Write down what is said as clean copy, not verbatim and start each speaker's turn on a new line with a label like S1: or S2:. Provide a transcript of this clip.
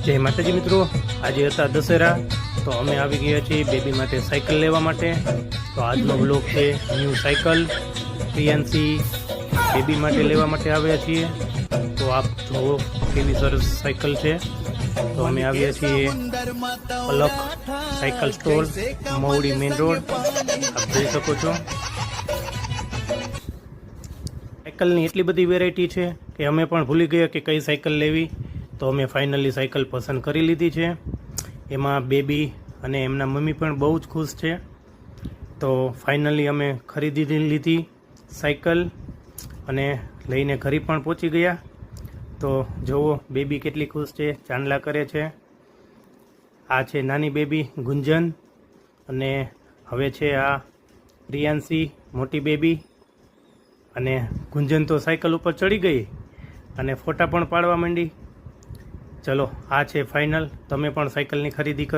S1: જય માતાજી મિત્રો, આજે હતા દશેરા તો અમે આવી ગયા છીએ બેબી માટે સાયકલ લેવા માટે। તો આજનો વ્લોગ છે ન્યૂ સાયકલ પ્રિયાંશી બેબી માટે લેવા માટે આવ્યા છીએ। તો આપ જુઓ કેવી સરસ સાયકલ છે। તો અમે આવ્યા છીએ પલક સાયકલ સ્ટોર, મહુડી મેઇન રોડ, આપ જોઈ શકો છો। સાયકલની એટલી બધી વેરાયટી છે કે અમે પણ ભૂલી ગયા કે કઈ સાયકલ લેવી। તો અમે ફાઇનલી સાયકલ પસંદ કરી લીધી છે। એમાં બેબી અને એમના મમ્મી પણ બહુ જ ખુશ છે। તો ફાઇનલી અમે ખરીદી લીધી સાયકલ અને લઈને ઘરે પણ પહોંચી ગયા। તો જુઓ બેબી કેટલી ખુશ છે, ચાંદલા કરે છે। આ છે નાની બેબી ગુંજન અને હવે છે આ પ્રિયાંશી મોટી બેબી। અને ગુંજન તો સાયકલ ઉપર ચડી ગઈ અને ફોટા પણ પાડવા માંડી। ચલો આ છે ફાઇનલ, તમે પણ સાયકલની ખરીદી કરો।